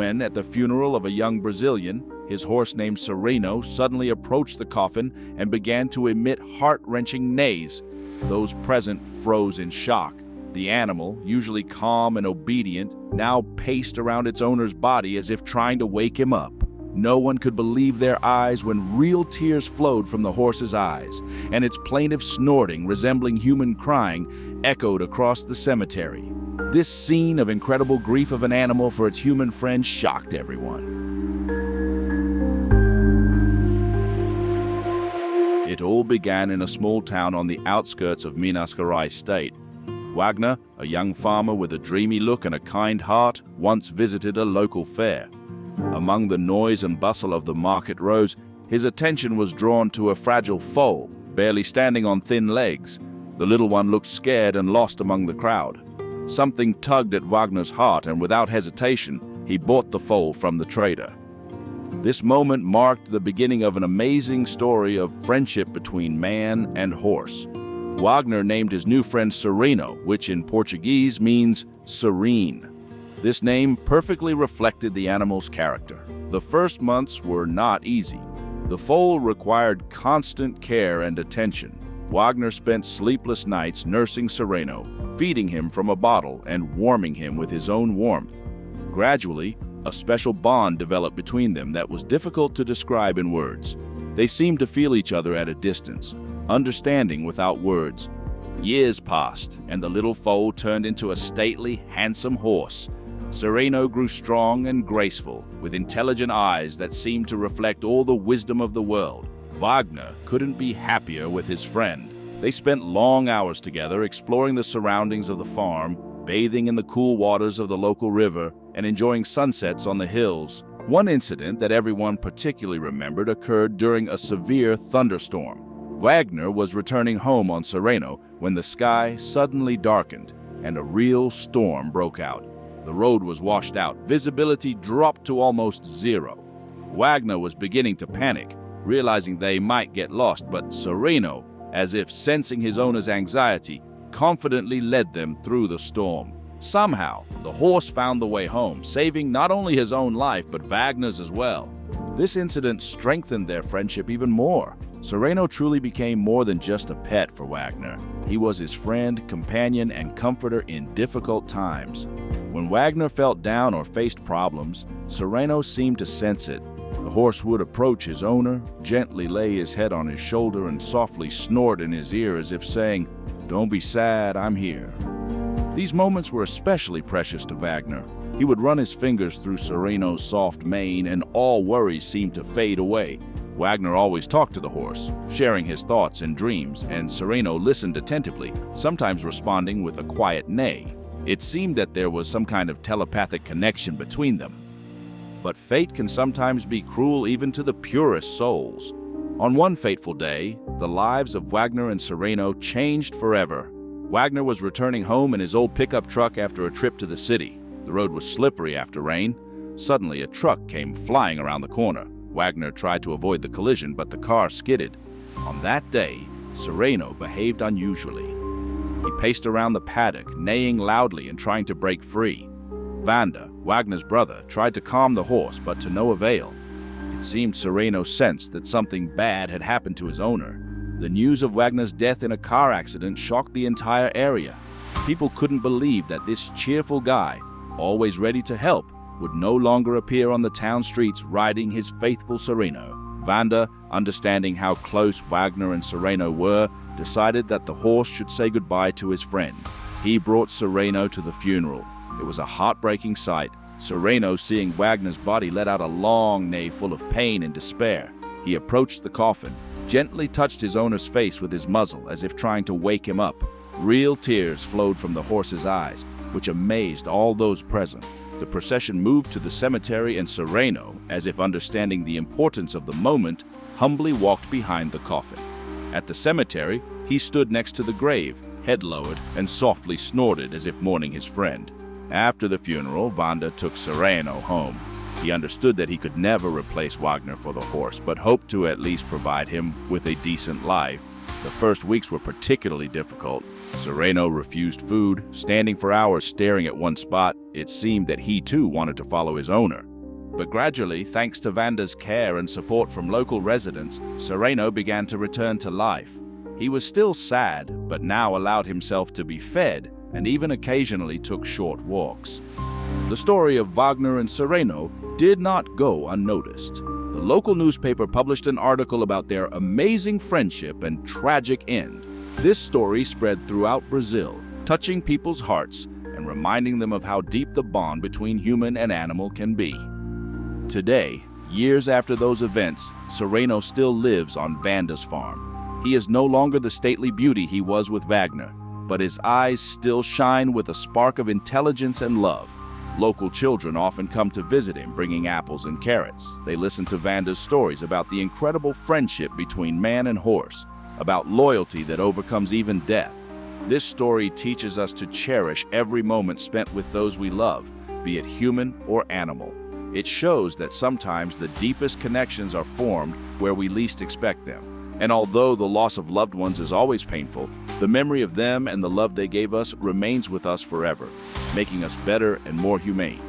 when, at the funeral of a young Brazilian, his horse named Sereno suddenly approached the coffin and began to emit heart-wrenching neighs. Those present froze in shock. The animal, usually calm and obedient, now paced around its owner's body as if trying to wake him up. No one could believe their eyes when real tears flowed from the horse's eyes, and its plaintive snorting, resembling human crying, echoed across the cemetery. This scene of incredible grief of an animal for its human friend shocked everyone. It all began in a small town on the outskirts of Minas Gerais state. Wagner, a young farmer with a dreamy look and a kind heart, once visited a local fair. Among the noise and bustle of the market rows, his attention was drawn to a fragile foal, barely standing on thin legs. The little one looked scared and lost among the crowd. Something tugged at Wagner's heart, and without hesitation, he bought the foal from the trader. This moment marked the beginning of an amazing story of friendship between man and horse. Wagner named his new friend Sereno, which in Portuguese means serene. This name perfectly reflected the animal's character. The first months were not easy. The foal required constant care and attention. Wagner spent sleepless nights nursing Sereno, feeding him from a bottle and warming him with his own warmth. Gradually, a special bond developed between them that was difficult to describe in words. They seemed to feel each other at a distance, understanding without words. Years passed, and the little foal turned into a stately, handsome horse. Sereno grew strong and graceful, with intelligent eyes that seemed to reflect all the wisdom of the world. Wagner couldn't be happier with his friend. They spent long hours together exploring the surroundings of the farm, bathing in the cool waters of the local river, and enjoying sunsets on the hills. One incident that everyone particularly remembered occurred during a severe thunderstorm. Wagner was returning home on Sereno when the sky suddenly darkened and a real storm broke out. The road was washed out. Visibility dropped to almost zero. Wagner was beginning to panic, realizing they might get lost, but Sereno, as if sensing his owner's anxiety, confidently led them through the storm. Somehow, the horse found the way home, saving not only his own life, but Wagner's as well. This incident strengthened their friendship even more. Sereno truly became more than just a pet for Wagner. He was his friend, companion, and comforter in difficult times. When Wagner felt down or faced problems, Sereno seemed to sense it. The horse would approach his owner, gently lay his head on his shoulder, and softly snort in his ear as if saying, "Don't be sad, I'm here." These moments were especially precious to Wagner. He would run his fingers through Sereno's soft mane, and all worries seemed to fade away. Wagner always talked to the horse, sharing his thoughts and dreams, and Sereno listened attentively, sometimes responding with a quiet neigh. It seemed that there was some kind of telepathic connection between them. But fate can sometimes be cruel even to the purest souls. On one fateful day, the lives of Wagner and Sereno changed forever. Wagner was returning home in his old pickup truck after a trip to the city. The road was slippery after rain. Suddenly, a truck came flying around the corner. Wagner tried to avoid the collision, but the car skidded. On that day, Sereno behaved unusually. He paced around the paddock, neighing loudly and trying to break free. Vanda, Wagner's brother, tried to calm the horse, but to no avail. It seemed Sereno sensed that something bad had happened to his owner. The news of Wagner's death in a car accident shocked the entire area. People couldn't believe that this cheerful guy, always ready to help, would no longer appear on the town streets riding his faithful Sereno. Vanda, understanding how close Wagner and Sereno were, decided that the horse should say goodbye to his friend. He brought Sereno to the funeral. It was a heartbreaking sight. Sereno, seeing Wagner's body, let out a long neigh full of pain and despair. He approached the coffin, gently touched his owner's face with his muzzle as if trying to wake him up. Real tears flowed from the horse's eyes, which amazed all those present. The procession moved to the cemetery, and Sereno, as if understanding the importance of the moment, humbly walked behind the coffin. At the cemetery, he stood next to the grave, head lowered, and softly snorted as if mourning his friend. After the funeral, Vanda took Sereno home. He understood that he could never replace Wagner for the horse, but hoped to at least provide him with a decent life. The first weeks were particularly difficult. Sereno refused food, standing for hours staring at one spot. It seemed that he too wanted to follow his owner. But gradually, thanks to Vanda's care and support from local residents, Sereno began to return to life. He was still sad, but now allowed himself to be fed and even occasionally took short walks. The story of Wagner and Sereno did not go unnoticed. The local newspaper published an article about their amazing friendship and tragic end. This story spread throughout Brazil, touching people's hearts and reminding them of how deep the bond between human and animal can be. Today, years after those events, Sereno still lives on Vanda's farm. He is no longer the stately beauty he was with Wagner, but his eyes still shine with a spark of intelligence and love. Local children often come to visit him, bringing apples and carrots. They listen to Vanda's stories about the incredible friendship between man and horse, about loyalty that overcomes even death. This story teaches us to cherish every moment spent with those we love, be it human or animal. It shows that sometimes the deepest connections are formed where we least expect them. And although the loss of loved ones is always painful, the memory of them and the love they gave us remains with us forever, making us better and more humane.